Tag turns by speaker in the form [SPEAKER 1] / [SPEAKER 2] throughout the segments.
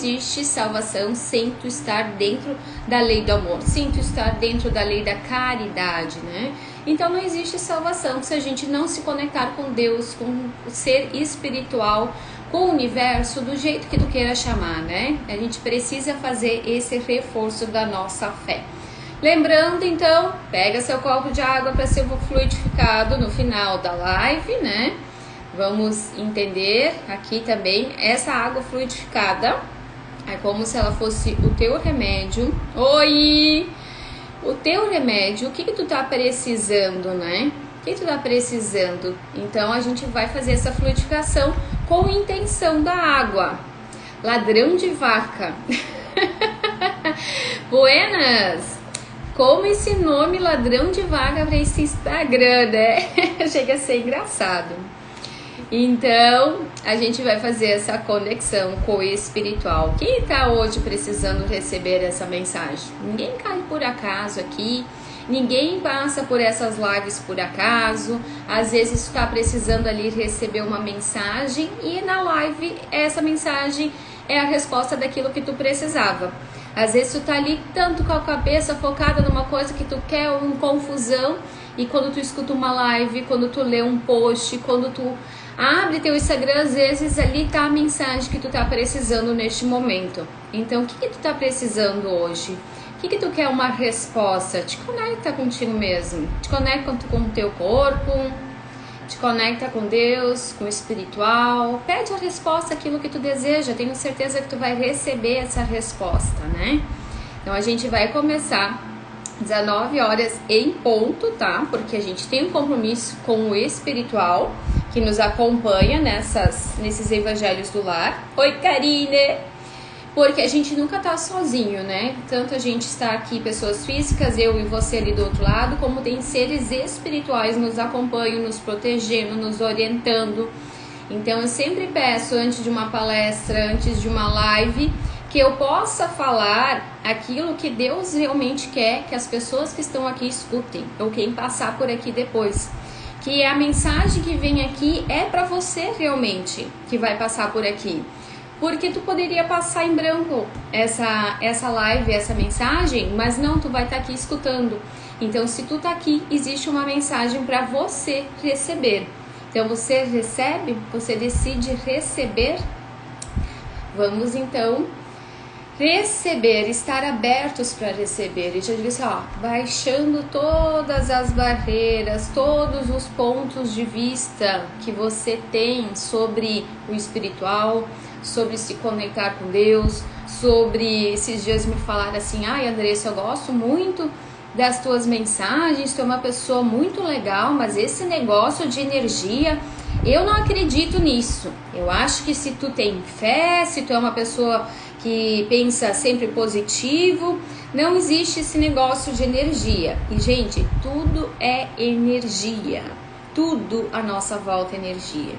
[SPEAKER 1] existe salvação sem tu estar dentro da lei do amor, sem tu estar dentro da lei da caridade, né? Então não existe salvação se a gente não se conectar com Deus, com o ser espiritual, com o universo, do jeito que tu queira chamar, né? A gente precisa fazer esse reforço da nossa fé. Lembrando, então, pega seu copo de água para ser fluidificado no final da live, né? Vamos entender aqui também, essa água fluidificada é como se ela fosse o teu remédio. Oi! O teu remédio, o que tu tá precisando, né? O que tu tá precisando? Então, a gente vai fazer essa fluidificação com intenção da água. Ladrão de vaca. Buenas! Como esse nome ladrão de vaca para esse Instagram, né? Chega a ser engraçado. Então, a gente vai fazer essa conexão com o espiritual. Quem tá hoje precisando receber essa mensagem? Ninguém cai por acaso aqui, ninguém passa por essas lives por acaso. Às vezes tu tá precisando ali receber uma mensagem e na live essa mensagem é a resposta daquilo que tu precisava. Às vezes tu tá ali tanto com a cabeça focada numa coisa que tu quer, uma confusão, e quando tu escuta uma live, quando tu lê um post, quando tu abre teu Instagram, às vezes ali tá a mensagem que tu tá precisando neste momento. Então, o que tu tá precisando hoje? O que tu quer uma resposta? Te conecta contigo mesmo, te conecta com o teu corpo, te conecta com Deus, com o espiritual, pede a resposta àquilo que tu deseja, tenho certeza que tu vai receber essa resposta, né? Então a gente vai começar 19 horas em ponto, tá? Porque a gente tem um compromisso com o espiritual que nos acompanha nesses evangelhos do lar. Oi, Karine! Porque a gente nunca tá sozinho, né? Tanto a gente está aqui, pessoas físicas, eu e você ali do outro lado, como tem seres espirituais nos acompanham, nos protegendo, nos orientando. Então eu sempre peço, antes de uma palestra, antes de uma live, que eu possa falar aquilo que Deus realmente quer que as pessoas que estão aqui escutem, ou quem passar por aqui depois. Que a mensagem que vem aqui é para você realmente, que vai passar por aqui. Porque tu poderia passar em branco essa live, essa mensagem, mas não, tu vai estar aqui escutando. Então, se tu tá aqui, existe uma mensagem para você receber. Então, você recebe, você decide receber. Vamos, então, receber, estar abertos para receber. E já digo assim, ó, baixando todas as barreiras, todos os pontos de vista que você tem sobre o espiritual, sobre se conectar com Deus, sobre esses dias me falaram assim, ai Andressa, eu gosto muito das tuas mensagens, tu é uma pessoa muito legal, mas esse negócio de energia, eu não acredito nisso. Eu acho que se tu tem fé, se tu é uma pessoa que pensa sempre positivo, não existe esse negócio de energia. E gente, tudo é energia, tudo à nossa volta é energia.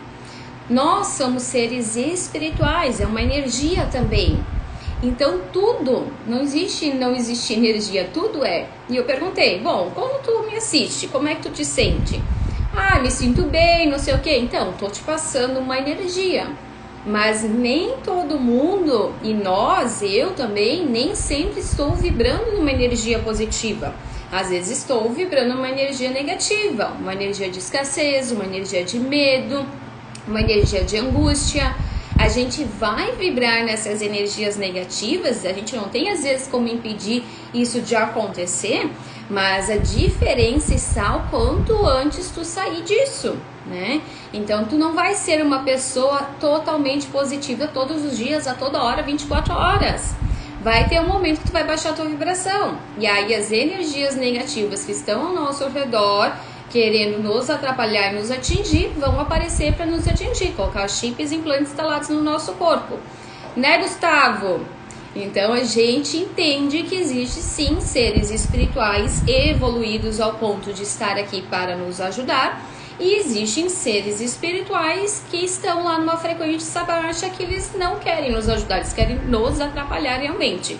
[SPEAKER 1] Nós somos seres espirituais, é uma energia também. Então tudo, não existe energia, tudo é. E eu perguntei, bom, como tu me assiste? Como é que tu te sente? Ah, me sinto bem, não sei o que. Então, tô te passando uma energia. Mas nem todo mundo, e nós, eu também, nem sempre estou vibrando numa energia positiva. Às vezes estou vibrando numa energia negativa, uma energia de escassez, uma energia de medo, uma energia de angústia. A gente vai vibrar nessas energias negativas, a gente não tem às vezes como impedir isso de acontecer, mas a diferença está o quanto antes tu sair disso, né? Então tu não vai ser uma pessoa totalmente positiva todos os dias, a toda hora, 24 horas. Vai ter um momento que tu vai baixar a tua vibração. E aí as energias negativas que estão ao nosso redor, querendo nos atrapalhar e nos atingir, vão aparecer para nos atingir, colocar chips e implantes instalados no nosso corpo. Né, Gustavo? Então a gente entende que existe sim seres espirituais evoluídos ao ponto de estar aqui para nos ajudar, e existem seres espirituais que estão lá numa frequência baixa que eles não querem nos ajudar, eles querem nos atrapalhar realmente.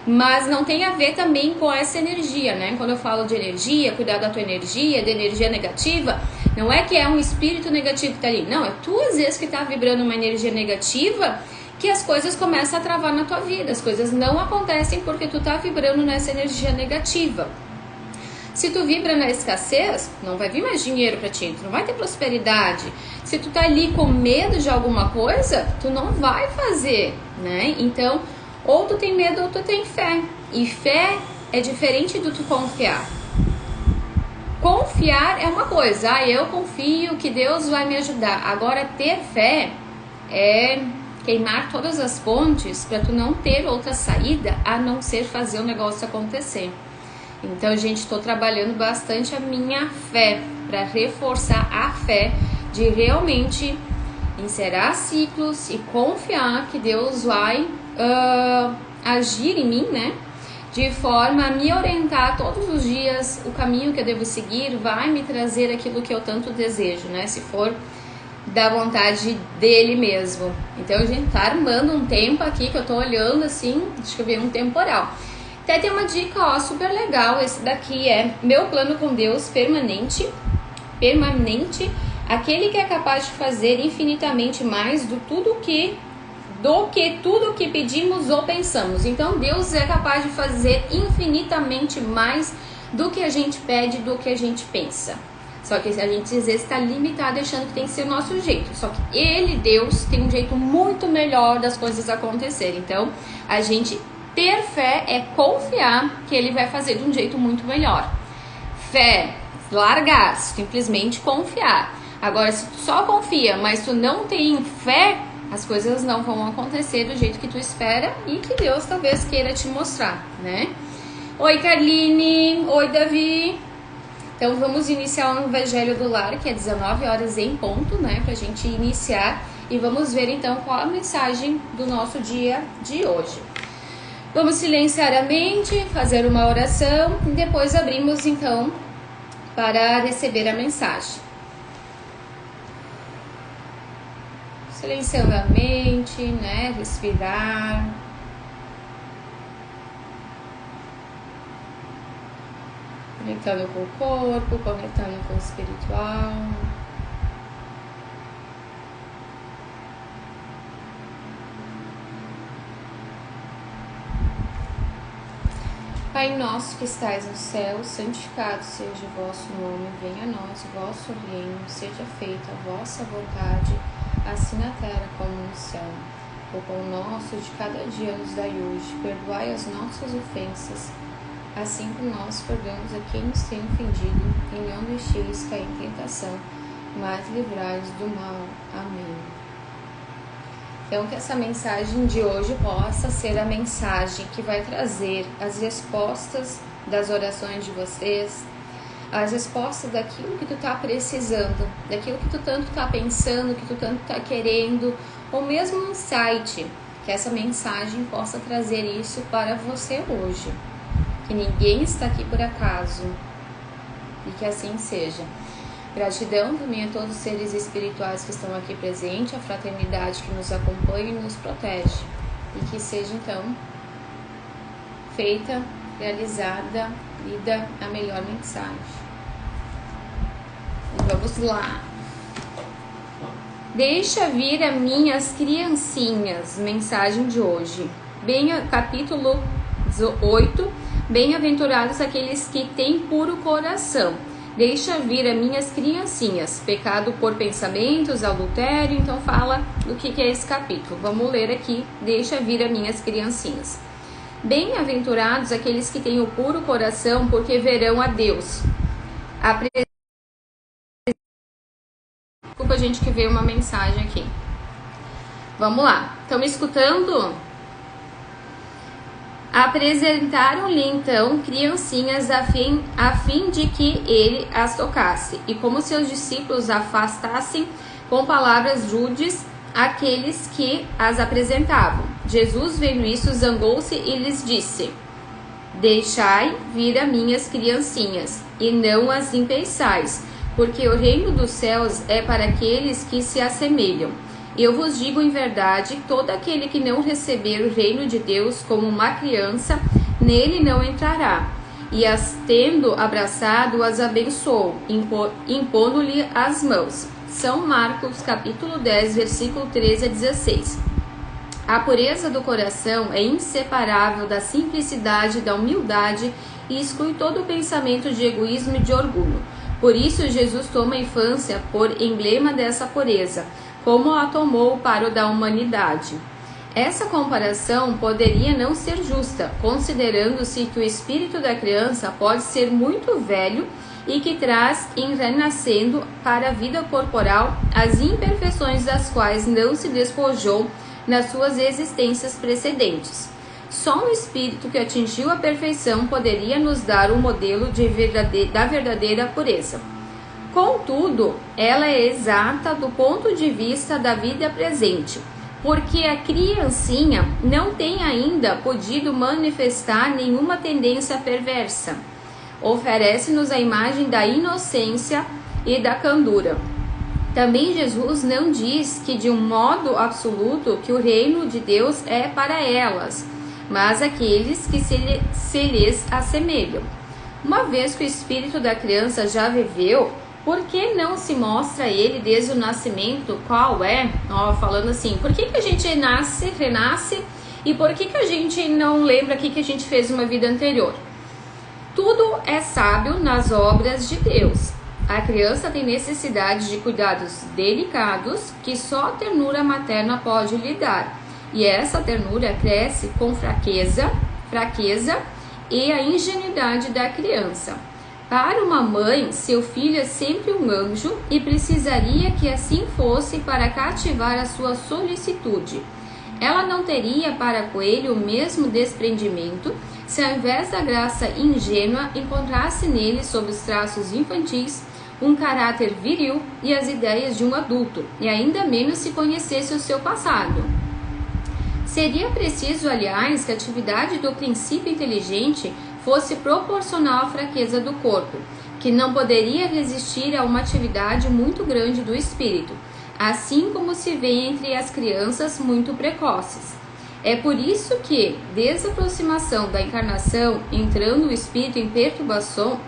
[SPEAKER 1] Mas não tem a ver também com essa energia, né? Quando eu falo de energia, cuidar da tua energia, de energia negativa, não é que é um espírito negativo que tá ali. Não, é tu às vezes que tá vibrando uma energia negativa que as coisas começam a travar na tua vida. As coisas não acontecem porque tu tá vibrando nessa energia negativa. Se tu vibra na escassez, não vai vir mais dinheiro para ti, tu não vai ter prosperidade. Se tu tá ali com medo de alguma coisa, tu não vai fazer, né? Então, ou tu tem medo ou tu tem fé. E fé é diferente do tu confiar. Confiar é uma coisa, eu confio que Deus vai me ajudar. Agora, ter fé é queimar todas as pontes para tu não ter outra saída a não ser fazer o negócio acontecer. Então, gente, estou trabalhando bastante a minha fé para reforçar a fé de realmente encerrar ciclos e confiar que Deus vai agir em mim, né? De forma a me orientar todos os dias, o caminho que eu devo seguir vai me trazer aquilo que eu tanto desejo, né? Se for da vontade dele mesmo. Então, a gente tá armando um tempo aqui que eu tô olhando assim, acho que eu vi um temporal. Até tem uma dica, ó, super legal, esse daqui é meu plano com Deus permanente, aquele que é capaz de fazer infinitamente mais do que tudo que pedimos ou pensamos. Então, Deus é capaz de fazer infinitamente mais do que a gente pede, do que a gente pensa. Só que a gente às vezes está limitado achando que tem que ser o nosso jeito. Só que Ele, Deus, tem um jeito muito melhor das coisas acontecerem. Então, a gente ter fé é confiar que Ele vai fazer de um jeito muito melhor. Fé, largar, simplesmente confiar. Agora, se tu só confia, mas tu não tem fé, as coisas não vão acontecer do jeito que tu espera e que Deus talvez queira te mostrar, né? Oi, Carline. Oi, Davi. Então, vamos iniciar o Evangelho do Lar, que é 19 horas em ponto, né? Pra gente iniciar. E vamos ver, então, qual a mensagem do nosso dia de hoje. Vamos silenciar a mente, fazer uma oração e depois abrimos, então, para receber a mensagem. Silenciando a mente, né? Respirar. Conectando com o corpo, conectando com o espiritual. Pai nosso que estais no céu, santificado seja o vosso nome, venha a nós o vosso reino, seja feita a vossa vontade, assim na terra como no céu. O pão nosso de cada dia nos dai hoje, perdoai as nossas ofensas, assim como nós perdoamos a quem nos tem ofendido, e não deixeis cair em tentação, mas livrai-nos do mal. Amém. Então, que essa mensagem de hoje possa ser a mensagem que vai trazer as respostas das orações de vocês, as respostas daquilo que tu tá precisando, daquilo que tu tanto tá pensando, que tu tanto tá querendo, ou mesmo um insight, que essa mensagem possa trazer isso para você hoje. Que ninguém está aqui por acaso, e que assim seja. Gratidão também a todos os seres espirituais que estão aqui presentes, a fraternidade que nos acompanha e nos protege. E que seja, então, feita, realizada, lida a melhor mensagem. Vamos lá. Deixa vir a minhas criancinhas. Mensagem de hoje. Capítulo 8. Bem-aventurados aqueles que têm puro coração. Deixa vir a minhas criancinhas. Pecado por pensamentos, adultério. Então fala do que é esse capítulo. Vamos ler aqui. Deixa vir a minhas criancinhas. Bem-aventurados aqueles que têm o puro coração, porque verão a Deus. Desculpa, gente, que veio uma mensagem aqui. Vamos lá. Estão me escutando? Apresentaram-lhe então criancinhas a fim de que ele as tocasse, e como seus discípulos afastassem com palavras rudes aqueles que as apresentavam. Jesus, vendo isso, zangou-se e lhes disse: Deixai vir a minhas criancinhas, e não as impeçais, porque o reino dos céus é para aqueles que se assemelham. Eu vos digo em verdade, todo aquele que não receber o reino de Deus como uma criança, nele não entrará. E as tendo abraçado, as abençoou, impondo-lhe as mãos. São Marcos, capítulo 10, versículo 13 a 16. A pureza do coração é inseparável da simplicidade e da humildade e exclui todo o pensamento de egoísmo e de orgulho. Por isso, Jesus toma a infância por emblema dessa pureza, como a tomou para o da humanidade. Essa comparação poderia não ser justa, considerando-se que o espírito da criança pode ser muito velho e que traz, em renascendo para a vida corporal, as imperfeições das quais não se despojou nas suas existências precedentes. Só um espírito que atingiu a perfeição poderia nos dar um modelo da verdadeira pureza. Contudo, ela é exata do ponto de vista da vida presente, porque a criancinha não tem ainda podido manifestar nenhuma tendência perversa. Oferece-nos a imagem da inocência e da candura. Também Jesus não diz que de um modo absoluto que o reino de Deus é para elas, mas aqueles que se lhes assemelham. Uma vez que o espírito da criança já viveu, por que não se mostra ele desde o nascimento? Qual é? Falando assim, por que a gente nasce, renasce, e por que a gente não lembra que a gente fez uma vida anterior? Tudo é sábio nas obras de Deus. A criança tem necessidade de cuidados delicados que só a ternura materna pode lhe dar. E essa ternura cresce com fraqueza e a ingenuidade da criança. Para uma mãe, seu filho é sempre um anjo e precisaria que assim fosse para cativar a sua solicitude. Ela não teria para com ele o mesmo desprendimento se ao invés da graça ingênua encontrasse nele, sob os traços infantis, um caráter viril e as ideias de um adulto, e ainda menos se conhecesse o seu passado. Seria preciso, aliás, que a atividade do princípio inteligente fosse proporcional à fraqueza do corpo, que não poderia resistir a uma atividade muito grande do espírito, assim como se vê entre as crianças muito precoces. É por isso que, desde a aproximação da encarnação, entrando o espírito em perturbação,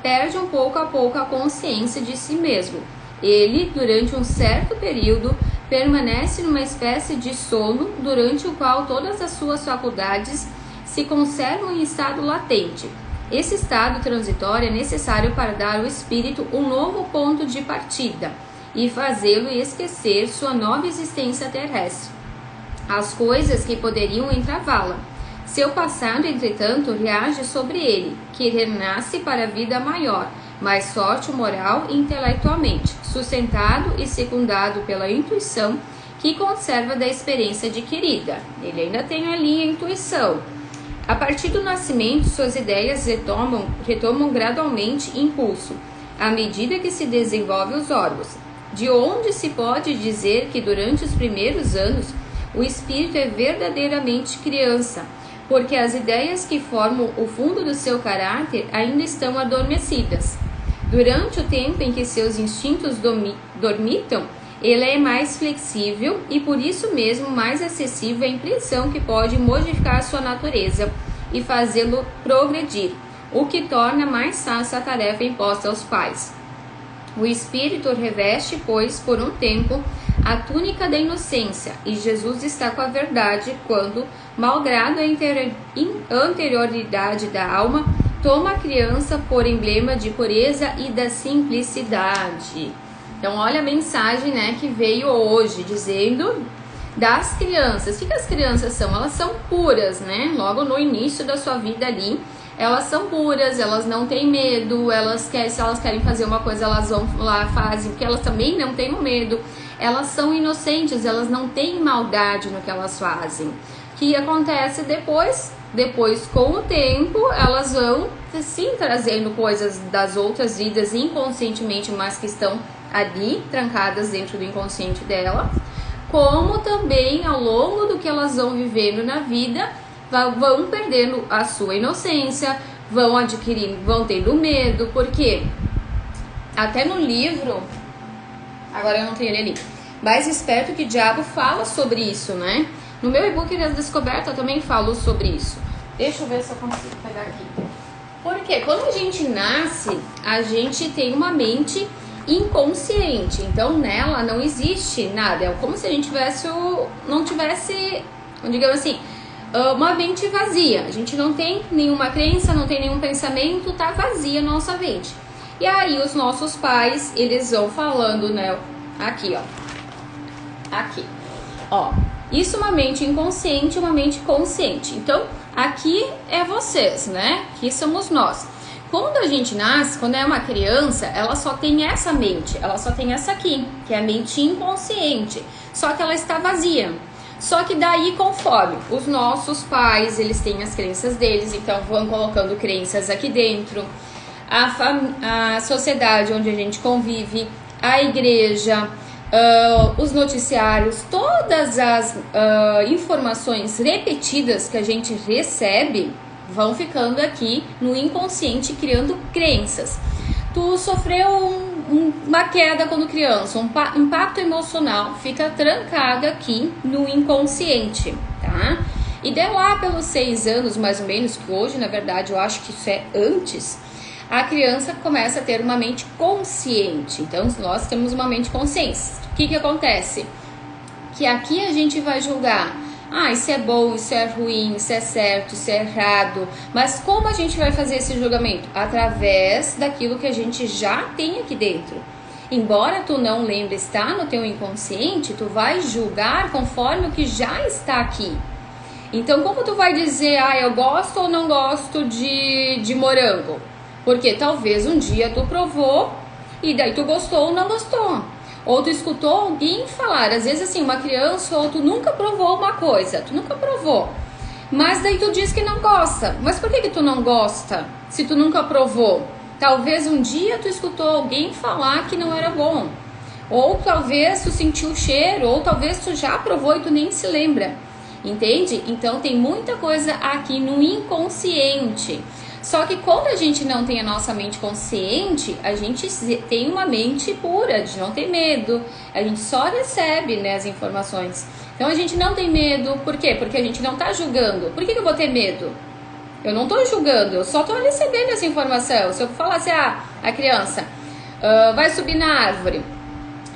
[SPEAKER 1] perde um pouco a pouco a consciência de si mesmo. Ele, durante um certo período, permanece numa espécie de sono, durante o qual todas as suas faculdades se conservam em estado latente. Esse estado transitório é necessário para dar ao espírito um novo ponto de partida e fazê-lo esquecer sua nova existência terrestre, as coisas que poderiam entravá-la. Seu passado, entretanto, reage sobre ele, que renasce para a vida maior, mais forte moral e intelectualmente, sustentado e secundado pela intuição que conserva da experiência adquirida. Ele ainda tem ali a intuição. A partir do nascimento, suas ideias retomam gradualmente impulso, à medida que se desenvolvem os órgãos, de onde se pode dizer que durante os primeiros anos o espírito é verdadeiramente criança, porque as ideias que formam o fundo do seu caráter ainda estão adormecidas. Durante o tempo em que seus instintos dormitam, ele é mais flexível e por isso mesmo mais acessível à impressão que pode modificar sua natureza e fazê-lo progredir, o que torna mais fácil a tarefa imposta aos pais. O espírito reveste, pois, por um tempo, a túnica da inocência, e Jesus está com a verdade quando, malgrado a anterioridade da alma, toma a criança por emblema de pureza e da simplicidade. Então, olha a mensagem, que veio hoje, dizendo das crianças. O que as crianças são? Elas são puras, Logo no início da sua vida ali, elas são puras, elas não têm medo, se elas querem fazer uma coisa, elas vão lá, fazem, porque elas também não têm medo. Elas são inocentes, elas não têm maldade no que elas fazem. O que acontece depois? Depois, com o tempo, elas vão sim trazendo coisas das outras vidas inconscientemente, mas que estão ali, trancadas dentro do inconsciente dela, como também ao longo do que elas vão vivendo na vida, vão perdendo a sua inocência, vão tendo medo, porque até no livro, agora eu não tenho ele ali, Mais Esperto que o Diabo fala sobre isso, No meu e-book da Descoberta eu também falo sobre isso. Deixa eu ver se eu consigo pegar aqui. Porque quando a gente nasce, a gente tem uma mente inconsciente. Então nela não existe nada, é como se a gente não tivesse, digamos assim, uma mente vazia. A gente não tem nenhuma crença, não tem nenhum pensamento, tá vazia a nossa mente. E aí os nossos pais, eles vão falando, né, aqui, ó, isso é uma mente inconsciente, uma mente consciente. Então aqui é vocês, né, aqui somos nós. Quando a gente nasce, quando é uma criança, ela só tem essa mente, ela só tem essa aqui, que é a mente inconsciente, só que ela está vazia. Só que daí, conforme os nossos pais, eles têm as crenças deles, então vão colocando crenças aqui dentro, a sociedade onde a gente convive, a igreja, os noticiários, todas as informações repetidas que a gente recebe, vão ficando aqui no inconsciente, criando crenças. Tu sofreu uma queda quando criança, um impacto emocional, fica trancado aqui no inconsciente, tá? E de lá pelos 6 anos, mais ou menos, que hoje, na verdade, eu acho que isso é antes, a criança começa a ter uma mente consciente. Então, nós temos uma mente consciente. O que acontece? Que aqui a gente vai julgar, isso é bom, isso é ruim, isso é certo, isso é errado. Mas como a gente vai fazer esse julgamento? Através daquilo que a gente já tem aqui dentro. Embora tu não lembre, está no teu inconsciente, tu vai julgar conforme o que já está aqui. Então, como tu vai dizer, eu gosto ou não gosto de morango? Porque talvez um dia tu provou e daí tu gostou ou não gostou. Ou tu escutou alguém falar, às vezes assim, uma criança, ou tu nunca provou uma coisa, tu nunca provou, mas daí tu diz que não gosta. Mas por que tu não gosta se tu nunca provou? Talvez um dia tu escutou alguém falar que não era bom, ou talvez tu sentiu o cheiro, ou talvez tu já provou e tu nem se lembra, entende? Então tem muita coisa aqui no inconsciente. Só que quando a gente não tem a nossa mente consciente, a gente tem uma mente pura, a gente não tem medo, a gente só recebe, né, as informações. Então a gente não tem medo, por quê? Porque a gente não tá julgando. Por que eu vou ter medo? Eu não tô julgando, eu só tô recebendo essa informação. Se eu falar assim, a criança vai subir na árvore,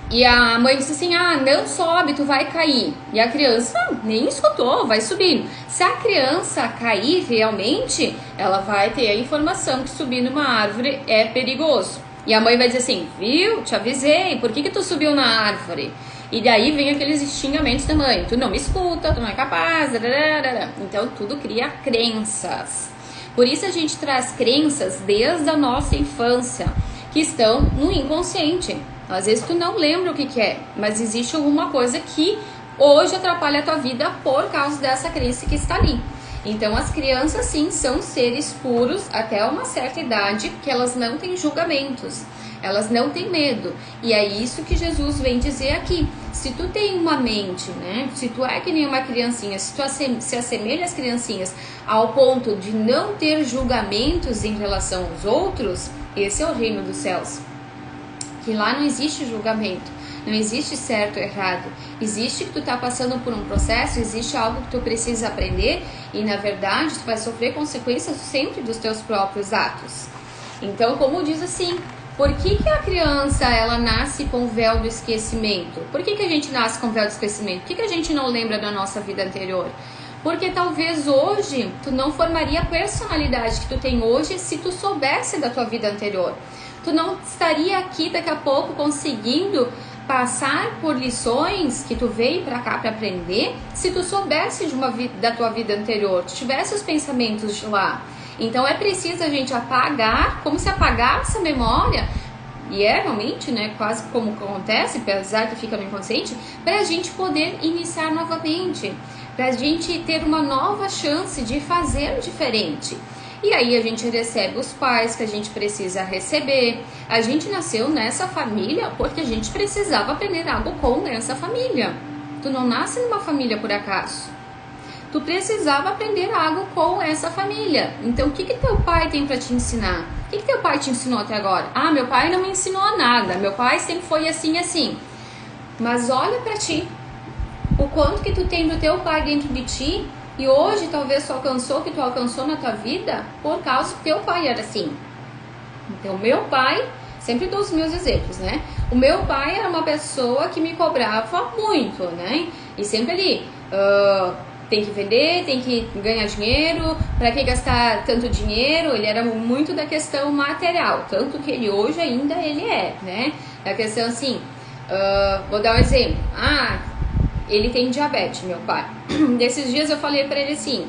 [SPEAKER 1] e a mãe disse assim, não sobe, tu vai cair. E a criança nem escutou, vai subindo. Se a criança cair realmente, ela vai ter a informação que subir numa árvore é perigoso. E a mãe vai dizer assim, viu, te avisei, por que tu subiu na árvore? E daí vem aqueles xingamentos da mãe, tu não me escuta, tu não é capaz, dararara. Então tudo cria crenças. Por isso a gente traz crenças desde a nossa infância, que estão no inconsciente. Às vezes tu não lembra o que é, mas existe alguma coisa que hoje atrapalha a tua vida por causa dessa crença que está ali. Então as crianças sim são seres puros até uma certa idade, que elas não têm julgamentos, elas não têm medo. E é isso que Jesus vem dizer aqui. Se tu tem uma mente, né? Se tu é que nem uma criancinha, se tu se assemelha às criancinhas ao ponto de não ter julgamentos em relação aos outros, esse é o reino dos céus. Que lá não existe julgamento, não existe certo ou errado, existe que tu tá passando por um processo, existe algo que tu precisa aprender e na verdade tu vai sofrer consequências sempre dos teus próprios atos. Então, como diz assim, por que a criança ela nasce com o véu do esquecimento? Por que a gente nasce com o véu do esquecimento? Por que a gente não lembra da nossa vida anterior? Porque talvez hoje tu não formaria a personalidade que tu tem hoje se tu soubesse da tua vida anterior. Tu não estaria aqui daqui a pouco conseguindo passar por lições que tu veio pra cá pra aprender se tu soubesse da tua vida anterior, tu tivesse os pensamentos de lá. Então é preciso a gente apagar, como se apagasse a memória, e é realmente, né, quase como acontece, apesar que fica no inconsciente, pra gente poder iniciar novamente, pra gente ter uma nova chance de fazer diferente. E aí a gente recebe os pais que a gente precisa receber. A gente nasceu nessa família porque a gente precisava aprender algo com essa família. Tu não nasce numa família por acaso. Tu precisava aprender algo com essa família. Então o que teu pai tem para te ensinar? O que teu pai te ensinou até agora? Meu pai não me ensinou nada. Meu pai sempre foi assim, assim. Mas olha para ti. O quanto que tu tem do teu pai dentro de ti. E hoje talvez tu alcançou o que tu alcançou na tua vida por causa que teu pai era assim. Então meu pai Sempre dou os meus exemplos, né? O meu pai era uma pessoa que me cobrava muito, né? E sempre ali, tem que vender, tem que ganhar dinheiro, para que gastar tanto dinheiro? Ele era muito da questão material, tanto que ele hoje ainda ele é, né? A questão assim, vou dar um exemplo. Ele tem diabetes, meu pai. Desses dias eu falei para ele assim,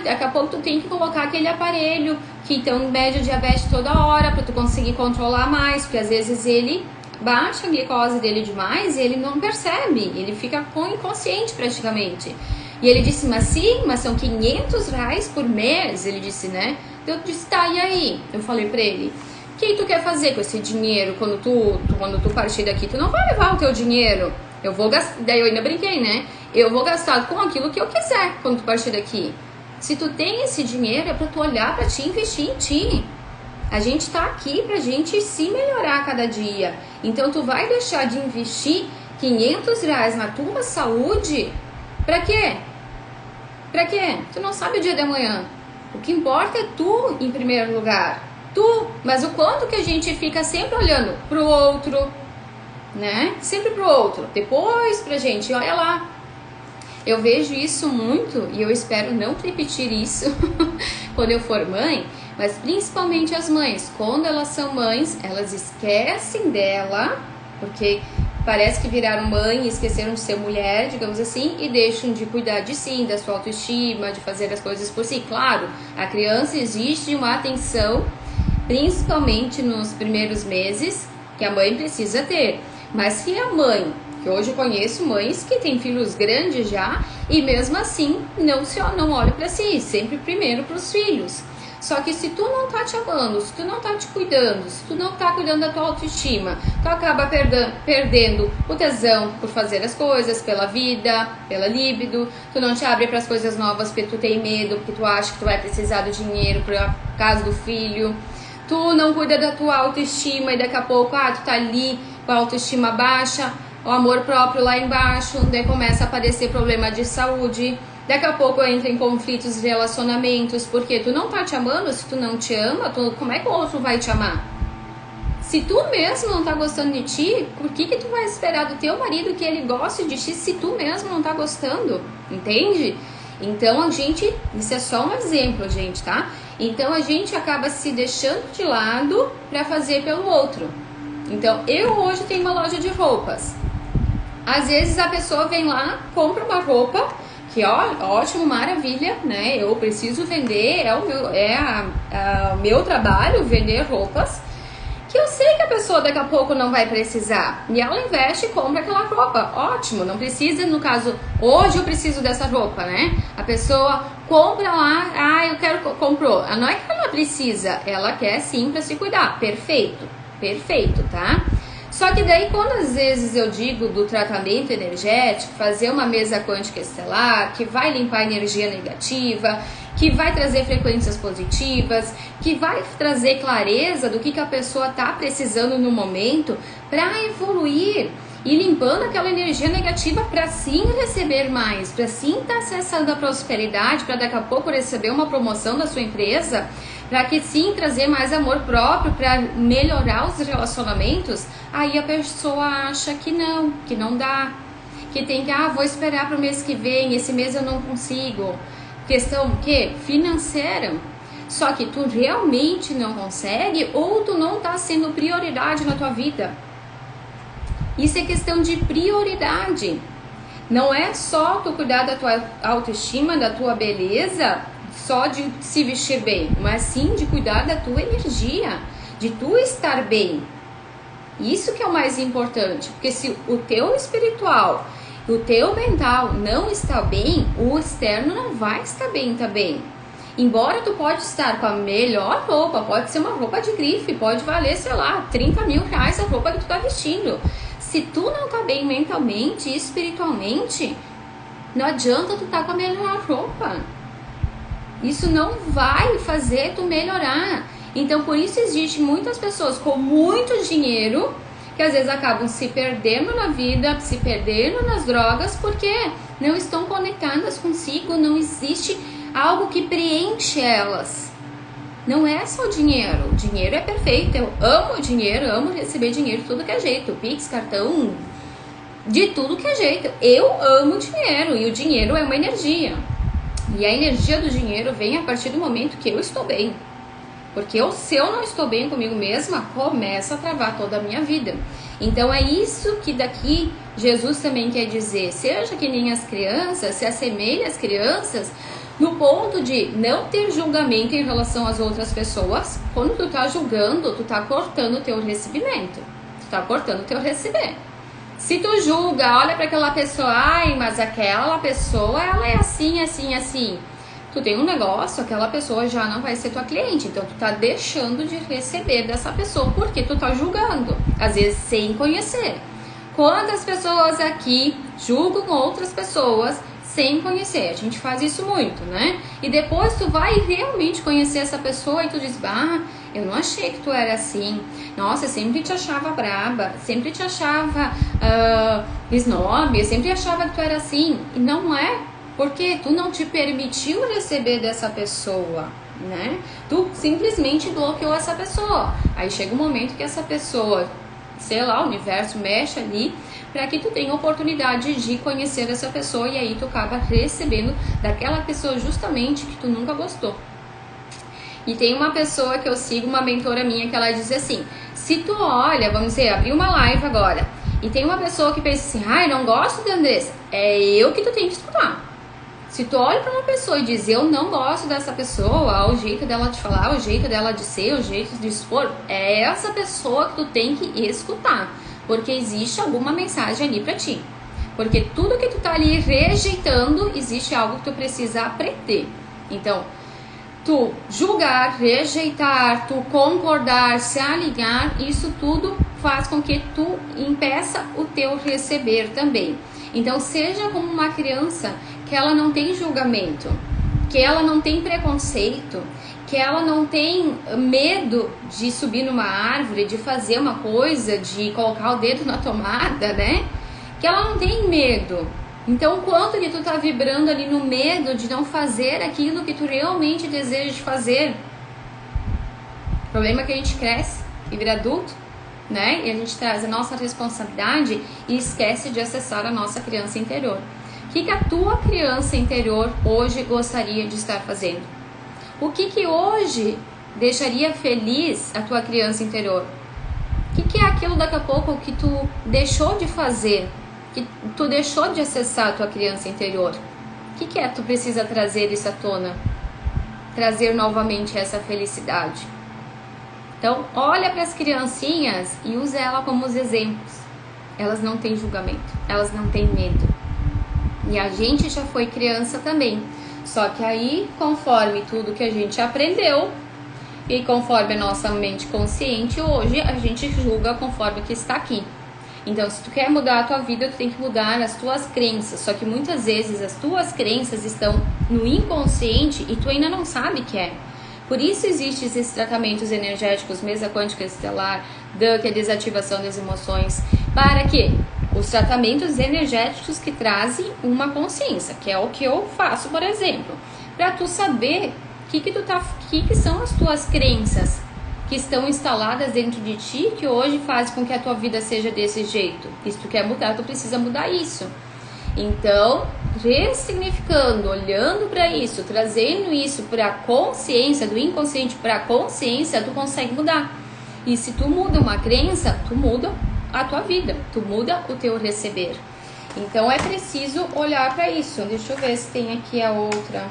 [SPEAKER 1] daqui a pouco tu tem que colocar aquele aparelho que então mede o diabetes toda hora para tu conseguir controlar mais, porque às vezes ele baixa a glicose dele demais e ele não percebe, ele fica inconsciente praticamente. E ele disse, mas sim, mas são R$500 por mês, ele disse, né? Eu disse, tá, e aí? Eu falei pra ele, o que tu quer fazer com esse dinheiro quando tu partir daqui? Tu não vai levar o teu dinheiro, eu vou gastar, daí eu ainda brinquei, né? Eu vou gastar com aquilo que eu quiser quando tu partir daqui. Se tu tem esse dinheiro, é pra tu olhar pra ti e investir em ti. A gente tá aqui pra gente se melhorar a cada dia. Então tu vai deixar de investir R$500 na tua saúde? Pra quê? Pra quê? Tu não sabe o dia de amanhã. O que importa é tu em primeiro lugar. Tu, mas o quanto que a gente fica sempre olhando pro outro, né? Sempre pro outro. Depois pra gente, olha lá. Eu vejo isso muito e eu espero não repetir isso quando eu for mãe, mas principalmente as mães, quando elas são mães, elas esquecem dela, porque parece que viraram mãe e esqueceram de ser mulher, digamos assim, e deixam de cuidar de si, da sua autoestima, de fazer as coisas por si. Claro, a criança exige uma atenção, principalmente nos primeiros meses, que a mãe precisa ter, mas se a mãe... que hoje eu conheço mães que têm filhos grandes já e mesmo assim não olham para si, sempre primeiro para os filhos. Só que se tu não tá te amando, se tu não tá te cuidando, se tu não tá cuidando da tua autoestima, tu acaba perdendo o tesão por fazer as coisas, pela vida, pela libido, tu não te abre para as coisas novas porque tu tem medo, porque tu acha que tu vai precisar do dinheiro por causa do filho. Tu não cuida da tua autoestima e daqui a pouco, tu tá ali com a autoestima baixa, o amor próprio lá embaixo, daí começa a aparecer problema de saúde, daqui a pouco entra em conflitos de relacionamentos, porque tu não tá te amando, se tu não te ama, como é que o outro vai te amar? Se tu mesmo não tá gostando de ti, por que tu vai esperar do teu marido que ele goste de ti se tu mesmo não tá gostando? Entende? Então isso é só um exemplo, gente, tá? Então a gente acaba se deixando de lado pra fazer pelo outro. Então eu hoje tenho uma loja de roupas. Às vezes a pessoa vem lá, compra uma roupa, que ótimo, maravilha, né? Eu preciso vender, o meu trabalho, vender roupas, que eu sei que a pessoa daqui a pouco não vai precisar. E ela investe e compra aquela roupa, ótimo, não precisa, no caso, hoje eu preciso dessa roupa, né? A pessoa compra lá, comprou. Não é que ela precisa, ela quer sim para se cuidar, perfeito, tá? Só que daí quando às vezes eu digo do tratamento energético, fazer uma mesa quântica estelar, que vai limpar a energia negativa, que vai trazer frequências positivas, que vai trazer clareza do que a pessoa está precisando no momento para evoluir e limpando aquela energia negativa para sim receber mais, para sim estar acessando a prosperidade, para daqui a pouco receber uma promoção da sua empresa, para que sim trazer mais amor próprio, para melhorar os relacionamentos. Aí a pessoa acha que não dá, que tem que, vou esperar para o mês que vem, esse mês eu não consigo. Questão o quê? Financeira. Só que tu realmente não consegue ou tu não está sendo prioridade na tua vida. Isso é questão de prioridade. Não é só tu cuidar da tua autoestima, da tua beleza, só de se vestir bem, mas sim de cuidar da tua energia, de tu estar bem. Isso que é o mais importante, porque se o teu espiritual, o teu mental não está bem, o externo não vai estar bem também. Embora tu pode estar com a melhor roupa, pode ser uma roupa de grife, pode valer, sei lá, 30 mil reais a roupa que tu tá vestindo. Se tu não tá bem mentalmente e espiritualmente, não adianta tu tá com a melhor roupa. Isso não vai fazer tu melhorar. Então, por isso existe muitas pessoas com muito dinheiro que às vezes acabam se perdendo na vida, se perdendo nas drogas, porque não estão conectadas consigo, não existe algo que preenche elas. não é só dinheiro. O dinheiro é perfeito, eu amo dinheiro, amo receber dinheiro de tudo que é jeito, Pix, cartão, de tudo que é jeito. Eu amo dinheiro e o dinheiro é uma energia. E a energia do dinheiro vem a partir do momento que eu estou bem. Porque se eu não estou bem comigo mesma, começa a travar toda a minha vida. Então é isso que daqui Jesus também quer dizer. Seja que nem as crianças, se assemelhe às crianças no ponto de não ter julgamento em relação às outras pessoas. Quando tu tá julgando, tu tá cortando o teu recebimento. Tu tá cortando o teu receber. Se tu julga, olha para aquela pessoa, ai, mas aquela pessoa, ela é assim, assim, assim. Tu tem um negócio, aquela pessoa já não vai ser tua cliente. Então tu tá deixando de receber dessa pessoa porque tu tá julgando, às vezes sem conhecer. Quantas pessoas aqui julgam outras pessoas sem conhecer? A gente faz isso muito, né? E depois tu vai realmente conhecer essa pessoa e tu diz, eu não achei que tu era assim. Nossa, eu sempre te achava braba, sempre te achava snob, eu sempre achava que tu era assim. E não é, porque tu não te permitiu receber dessa pessoa, né? Tu simplesmente bloqueou essa pessoa. Aí chega um momento que essa pessoa, sei lá, o universo mexe ali para que tu tenha oportunidade de conhecer essa pessoa e aí tu acaba recebendo daquela pessoa justamente que tu nunca gostou. E tem uma pessoa que eu sigo, uma mentora minha, que ela diz assim, se tu olha, vamos dizer, abrir uma live agora, e tem uma pessoa que pensa assim, ai, não gosto da Andressa, é eu que tu tem que escutar. Se tu olha para uma pessoa e diz, eu não gosto dessa pessoa, o jeito dela de falar, o jeito dela de ser, o jeito de expor, é essa pessoa que tu tem que escutar, porque existe alguma mensagem ali para ti. Porque tudo que tu tá ali rejeitando, existe algo que tu precisa aprender. Então, tu julgar, rejeitar, tu concordar, se alinhar, isso tudo faz com que tu impeça o teu receber também. Então, seja como uma criança que ela não tem julgamento, que ela não tem preconceito, que ela não tem medo de subir numa árvore, de fazer uma coisa, de colocar o dedo na tomada, né? Que ela não tem medo. Então, quanto que tu tá vibrando ali no medo de não fazer aquilo que tu realmente deseja de fazer? O problema é que a gente cresce e vira adulto, né? E a gente traz a nossa responsabilidade e esquece de acessar a nossa criança interior. O que a tua criança interior hoje gostaria de estar fazendo? O que hoje deixaria feliz a tua criança interior? O que é aquilo daqui a pouco que tu deixou de fazer? Que tu deixou de acessar a tua criança interior? O que é que tu precisa trazer isso à tona? Trazer novamente essa felicidade. Então, olha para as criancinhas e usa ela como os exemplos. Elas não têm julgamento, elas não têm medo. E a gente já foi criança também. Só que aí, conforme tudo que a gente aprendeu e conforme a nossa mente consciente, hoje a gente julga conforme que está aqui. Então, se tu quer mudar a tua vida, tu tem que mudar as tuas crenças. Só que muitas vezes as tuas crenças estão no inconsciente e tu ainda não sabe que é. Por isso existem esses tratamentos energéticos, mesa quântica estelar, que é desativação das emoções. Para quê? Os tratamentos energéticos que trazem uma consciência, que é o que eu faço, por exemplo. Para tu saber que são as tuas crenças que estão instaladas dentro de ti, que hoje fazem com que a tua vida seja desse jeito. E se tu quer mudar, tu precisa mudar isso. Então, ressignificando, olhando para isso, trazendo isso para a consciência, do inconsciente para a consciência, tu consegue mudar. E se tu muda uma crença, tu muda a tua vida, tu muda o teu receber. Então é preciso olhar para isso. Deixa eu ver se tem aqui a outra.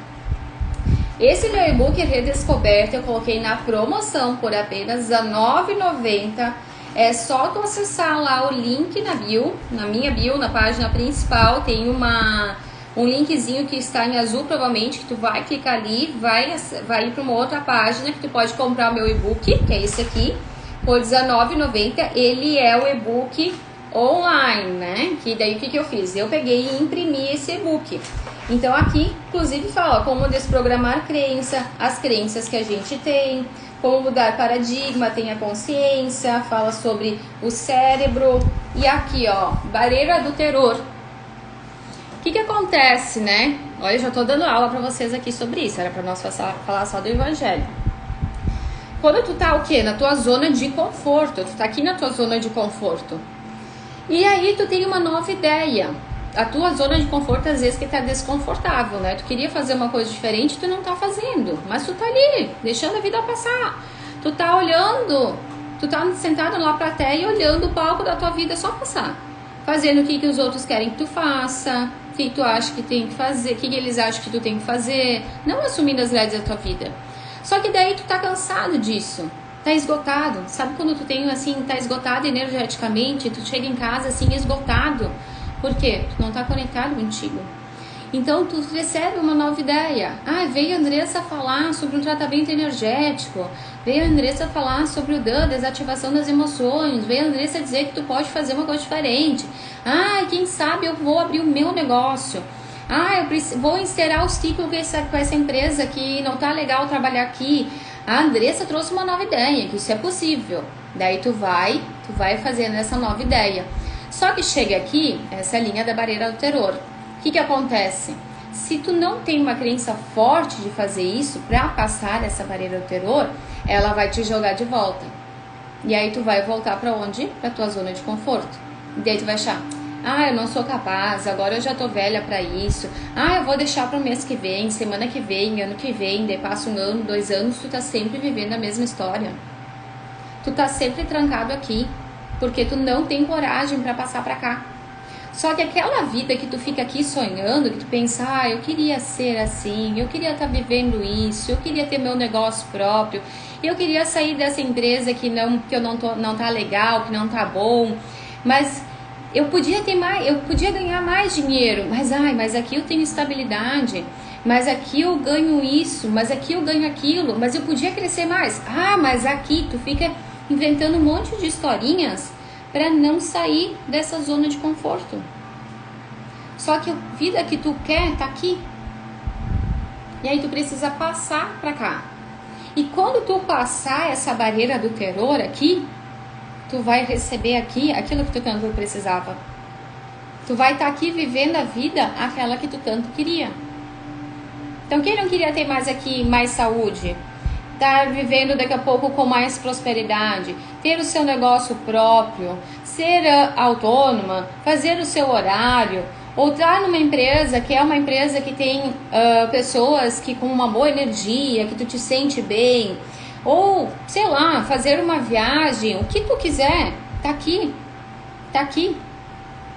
[SPEAKER 1] Esse meu e-book Redescoberta eu coloquei na promoção por apenas R$19,90. É só tu acessar lá o link na bio, na minha bio, na página principal, tem um linkzinho que está em azul provavelmente, que tu vai clicar ali, vai ir para uma outra página que tu pode comprar o meu e-book, que é esse aqui, por R$19,90. Ele é o e-book online, né? Que daí o que eu fiz? Eu peguei e imprimi esse e-book. Então aqui, inclusive, fala como desprogramar as crenças que a gente tem, como mudar paradigma, tem a consciência, fala sobre o cérebro. E aqui, ó, barreira do terror. O que acontece, né? Olha, eu já tô dando aula pra vocês aqui sobre isso, era pra nós falar só do evangelho. quando tu tá o quê? Na tua zona de conforto. Tu tá aqui na tua zona de conforto. E aí tu tem uma nova ideia. A tua zona de conforto às vezes que tá desconfortável, né? Tu queria fazer uma coisa diferente, tu não tá fazendo. Mas tu tá ali, deixando a vida passar. Tu tá olhando, tu tá sentado lá pra terra e olhando o palco da tua vida só passar. Fazendo o que os outros querem que tu faça, o que tu acha que tem que fazer, o que eles acham que tu tem que fazer. Não assumindo as rédeas da tua vida. Só que daí tu tá cansado disso. Tá esgotado. Sabe quando tu tem assim, tá esgotado energeticamente, tu chega em casa assim esgotado. Por quê? Tu não tá conectado contigo. Então tu recebe uma nova ideia. Ah, veio a Andressa falar sobre um tratamento energético. Veio a Andressa falar sobre o DAN, desativação das emoções. Veio a Andressa dizer que tu pode fazer uma coisa diferente. Ah, quem sabe eu vou abrir o meu negócio. Ah, eu vou encerrar o ciclo com essa empresa que não tá legal trabalhar aqui. A Andressa trouxe uma nova ideia, que isso é possível. Daí tu vai fazendo essa nova ideia. Só que chega aqui, essa linha da barreira do terror. O que acontece? Se tu não tem uma crença forte de fazer isso, para passar essa barreira do terror, ela vai te jogar de volta. E aí tu vai voltar para onde? Para tua zona de conforto. E daí tu vai achar, ah, eu não sou capaz, agora eu já tô velha para isso. Ah, eu vou deixar para o mês que vem, semana que vem, ano que vem. Daí passa 1 ano, 2 anos, tu tá sempre vivendo a mesma história. Tu tá sempre trancado aqui, porque tu não tem coragem para passar para cá. Só que aquela vida que tu fica aqui sonhando, que tu pensa, ah, eu queria ser assim, eu queria estar vivendo isso, eu queria ter meu negócio próprio, eu queria sair dessa empresa que não tá legal, que não tá bom, mas eu podia ter mais, eu podia ganhar mais dinheiro, mas aqui eu tenho estabilidade, mas aqui eu ganho isso, mas aqui eu ganho aquilo, mas eu podia crescer mais. Ah, mas aqui tu fica inventando um monte de historinhas para não sair dessa zona de conforto. Só que a vida que tu quer tá aqui. E aí tu precisa passar para cá. E quando tu passar essa barreira do terror aqui, tu vai receber aqui aquilo que tu tanto precisava. Tu vai estar aqui vivendo a vida aquela que tu tanto queria. Então quem não queria ter mais aqui, mais saúde? Estar vivendo daqui a pouco com mais prosperidade, ter o seu negócio próprio, ser autônoma, fazer o seu horário, ou estar numa empresa que é uma empresa que tem pessoas que com uma boa energia, que tu te sente bem, ou, sei lá, fazer uma viagem, o que tu quiser, tá aqui,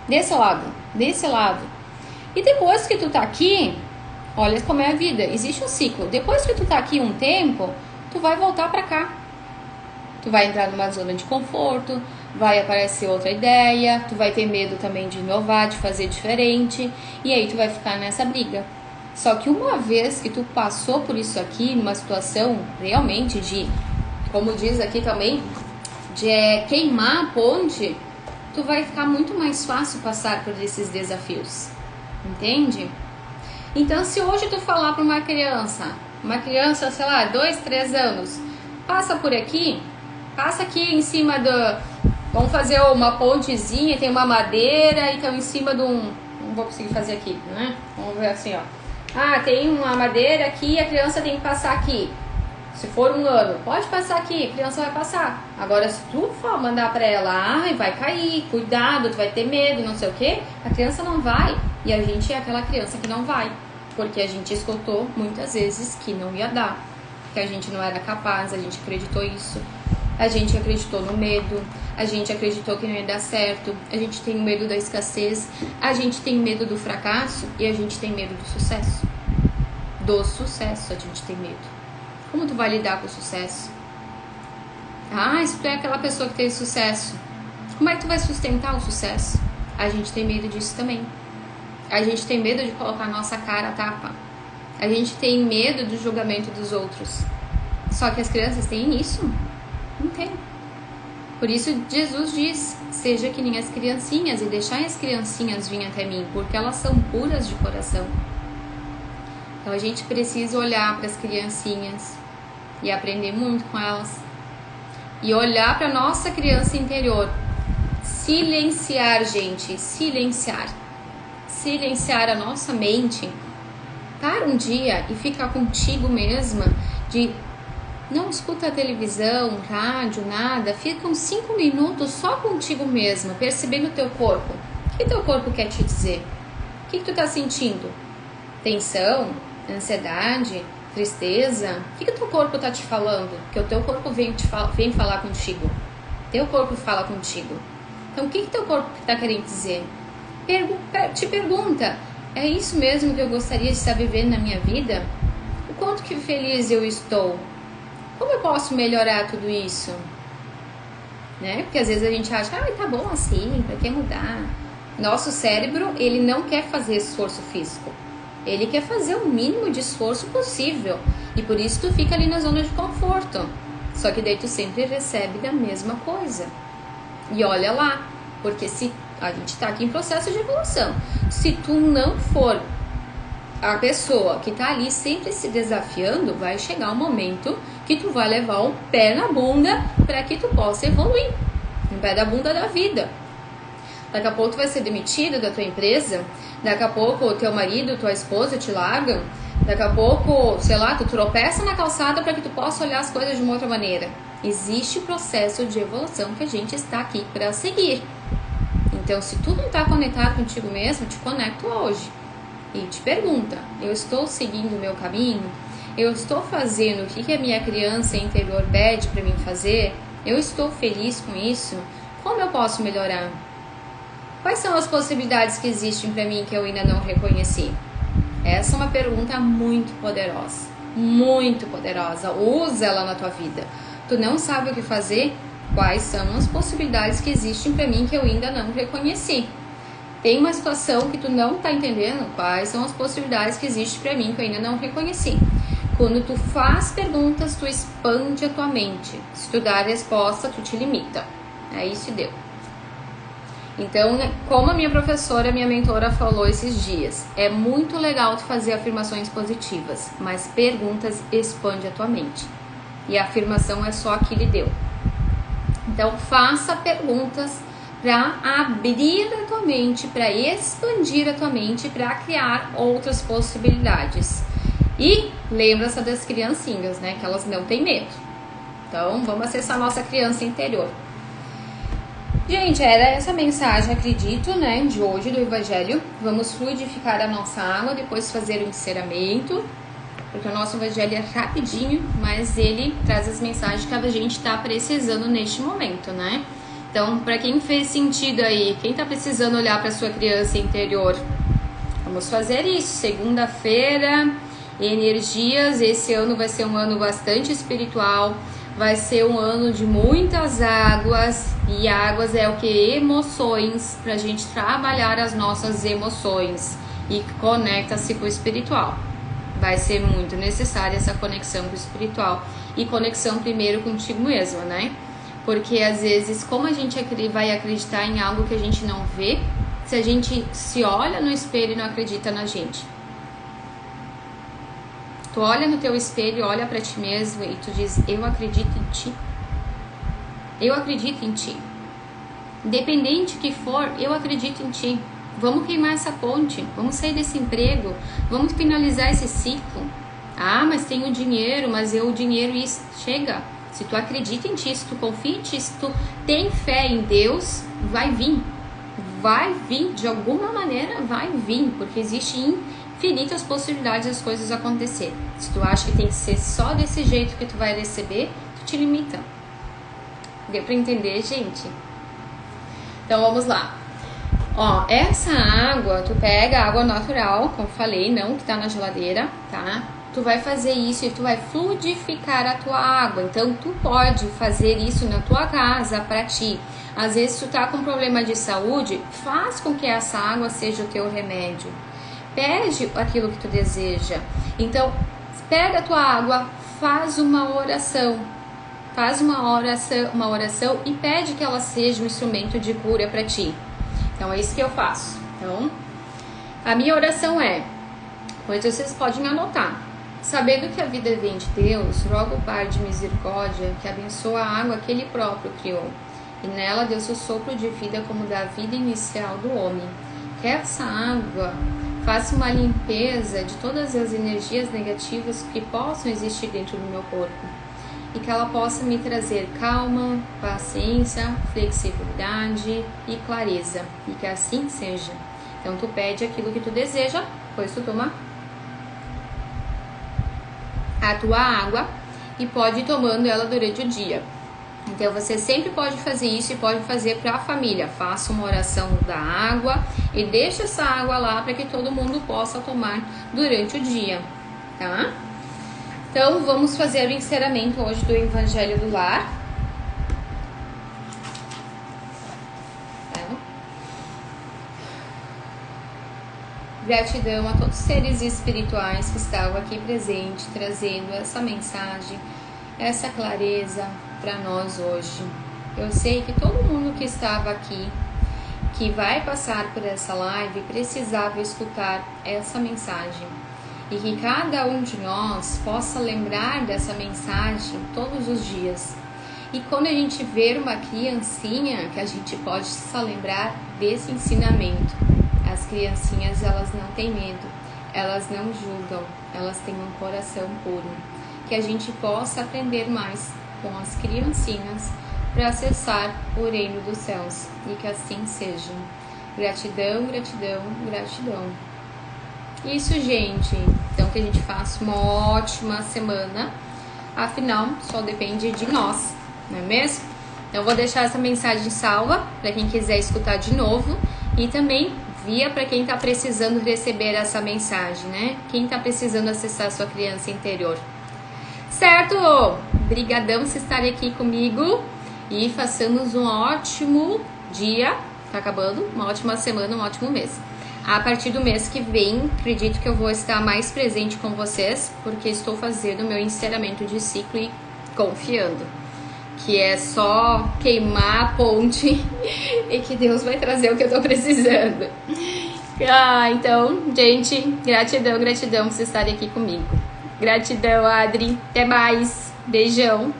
[SPEAKER 1] desse lado. E depois que tu tá aqui, olha como é a vida, existe um ciclo. Depois que tu tá aqui um tempo, tu vai voltar pra cá. Tu vai entrar numa zona de conforto, vai aparecer outra ideia, tu vai ter medo também de inovar, de fazer diferente, e aí tu vai ficar nessa briga. Só que uma vez que tu passou por isso aqui, numa situação realmente de, como diz aqui também, de queimar a ponte, tu vai ficar muito mais fácil passar por esses desafios. Entende? Então, se hoje tu falar para uma criança, sei lá, 2, 3 anos, passa por aqui, passa aqui em cima vamos fazer uma pontezinha, tem uma madeira e estão em cima de um, não vou conseguir fazer aqui, né? Vamos ver assim, ó. Ah, tem uma madeira aqui, a criança tem que passar aqui. Se for 1 ano, pode passar aqui, a criança vai passar. Agora, se tu for mandar para ela, vai cair, cuidado, tu vai ter medo, não sei o que, a criança não vai. E a gente é aquela criança que não vai, porque a gente escutou muitas vezes que não ia dar, que a gente não era capaz, a gente acreditou isso. A gente acreditou no medo, a gente acreditou que não ia dar certo, a gente tem medo da escassez, a gente tem medo do fracasso e a gente tem medo do sucesso. Do sucesso a gente tem medo. Como tu vai lidar com o sucesso? Ah, se tu é aquela pessoa que teve sucesso, como é que tu vai sustentar o sucesso? A gente tem medo disso também. A gente tem medo de colocar a nossa cara a tapa. A gente tem medo do julgamento dos outros. Só que as crianças têm isso? Não tem. Por isso Jesus diz, seja que nem as criancinhas e deixai as criancinhas virem até mim, porque elas são puras de coração. Então a gente precisa olhar para as criancinhas e aprender muito com elas. E olhar para a nossa criança interior. Silenciar, gente, silenciar. Silenciar a nossa mente. Para um dia e ficar contigo mesma de Não escuta a televisão, rádio, nada. Fica uns 5 minutos só contigo mesma, percebendo o teu corpo. O que teu corpo quer te dizer? O que tu tá sentindo? Tensão? Ansiedade? Tristeza? O que teu corpo tá te falando? Porque o teu corpo vem falar contigo. Teu corpo fala contigo. Então, o que teu corpo tá querendo dizer? Te pergunta, é isso mesmo que eu gostaria de estar vivendo na minha vida? O quanto que feliz eu estou? Como eu posso melhorar tudo isso? Né? Porque às vezes a gente acha, tá bom assim, pra que mudar? Nosso cérebro, ele não quer fazer esforço físico. Ele quer fazer o mínimo de esforço possível. E por isso tu fica ali na zona de conforto. Só que daí tu sempre recebe da mesma coisa. E olha lá, porque se a gente tá aqui em processo de evolução. Se tu não for a pessoa que tá ali sempre se desafiando, vai chegar um momento que tu vai levar um pé na bunda para que tu possa evoluir. Um pé da bunda da vida. Daqui a pouco tu vai ser demitido da tua empresa, daqui a pouco o teu marido, tua esposa te largam, daqui a pouco, sei lá, tu tropeça na calçada para que tu possa olhar as coisas de uma outra maneira. Existe o processo de evolução que a gente está aqui para seguir. Então, se tu não está conectado contigo mesmo, te conecta hoje. E te pergunta, eu estou seguindo o meu caminho? Eu estou fazendo o que a minha criança interior pede para mim fazer? Eu estou feliz com isso? Como eu posso melhorar? Quais são as possibilidades que existem para mim que eu ainda não reconheci? Essa é uma pergunta muito poderosa. Muito poderosa. Usa ela na tua vida. Tu não sabe o que fazer? Quais são as possibilidades que existem para mim que eu ainda não reconheci? Tem uma situação que tu não tá entendendo? Quais são as possibilidades que existem para mim que eu ainda não reconheci? Quando tu faz perguntas, tu expande a tua mente. Se tu dá a resposta, tu te limita. É isso e deu. Então, como a minha professora, minha mentora falou esses dias, é muito legal tu fazer afirmações positivas, mas perguntas expande a tua mente. E a afirmação é só aquilo e deu. Então, faça perguntas para abrir a tua mente, para expandir a tua mente, para criar outras possibilidades. E lembra-se das criancinhas, né? Que elas não têm medo. Então, vamos acessar a nossa criança interior. Gente, era essa mensagem, acredito, né? De hoje do Evangelho. Vamos fluidificar a nossa água, depois fazer o enceramento. Porque o nosso Evangelho é rapidinho, mas ele traz as mensagens que a gente está precisando neste momento, né? Então, para quem fez sentido aí, quem está precisando olhar para sua criança interior, vamos fazer isso. Segunda-feira, energias. Esse ano vai ser um ano bastante espiritual, vai ser um ano de muitas águas. E águas é o que? Emoções, para a gente trabalhar as nossas emoções e conecta-se com o espiritual. Vai ser muito necessária essa conexão com o espiritual e conexão primeiro contigo mesmo, né? Porque às vezes, como a gente vai acreditar em algo que a gente não vê, se a gente se olha no espelho e não acredita na gente? Tu olha no teu espelho, olha pra ti mesmo e tu diz, eu acredito em ti. Eu acredito em ti. Independente que for, eu acredito em ti. Vamos queimar essa ponte, vamos sair desse emprego, vamos finalizar esse ciclo. Ah, mas tem o dinheiro, mas o dinheiro isso chega. Se tu acredita em ti, se tu confia em ti, se tu tem fé em Deus, vai vir. Vai vir, de alguma maneira vai vir, porque existem infinitas possibilidades das coisas acontecer. Se tu acha que tem que ser só desse jeito que tu vai receber, tu te limita. Deu pra entender, gente? Então vamos lá. Ó, essa água, tu pega água natural, como falei, não que tá na geladeira, tá? Tu vai fazer isso e tu vai fluidificar a tua água. Então, tu pode fazer isso na tua casa pra ti. Às vezes, tu tá com problema de saúde, faz com que essa água seja o teu remédio. Pede aquilo que tu deseja. Então, pega a tua água, faz uma oração. Faz uma oração e pede que ela seja um instrumento de cura pra ti. Então, é isso que eu faço. Então, a minha oração é, pois vocês podem anotar. Sabendo que a vida vem de Deus, rogo o Pai de misericórdia que abençoa a água que Ele próprio criou. E nela deu seu sopro de vida como da vida inicial do homem. Que essa água faça uma limpeza de todas as energias negativas que possam existir dentro do meu corpo. e que ela possa me trazer calma, paciência, flexibilidade e clareza, e que assim seja. Então tu pede aquilo que tu deseja, depois tu toma a tua água e pode ir tomando ela durante o dia. Então você sempre pode fazer isso e pode fazer para a família. Faça uma oração da água e deixa essa água lá para que todo mundo possa tomar durante o dia, tá? Então vamos fazer o encerramento hoje do Evangelho do Lar. Gratidão a todos os seres espirituais que estavam aqui presentes, trazendo essa mensagem, essa clareza para nós hoje. Eu sei que todo mundo que estava aqui, que vai passar por essa live, precisava escutar essa mensagem. E que cada um de nós possa lembrar dessa mensagem todos os dias. E quando a gente ver uma criancinha, que a gente possa lembrar desse ensinamento. As criancinhas, elas não têm medo, elas não julgam, elas têm um coração puro. Que a gente possa aprender mais com as criancinhas para acessar o reino dos céus. E que assim seja. Gratidão, gratidão, gratidão. Isso, gente. Então que a gente faça uma ótima semana. Afinal, só depende de nós, não é mesmo? Então vou deixar essa mensagem salva para quem quiser escutar de novo. E também via para quem está precisando receber essa mensagem, né? Quem está precisando acessar a sua criança interior. Certo? Brigadão por estar aqui comigo. E façamos um ótimo dia. Tá acabando? Uma ótima semana, um ótimo mês. A partir do mês que vem, acredito que eu vou estar mais presente com vocês, porque estou fazendo meu encerramento de ciclo e confiando que é só queimar a ponte e que Deus vai trazer o que eu tô precisando. Então, gente, gratidão, gratidão por vocês estarem aqui comigo. Gratidão, Adri. Até mais. Beijão.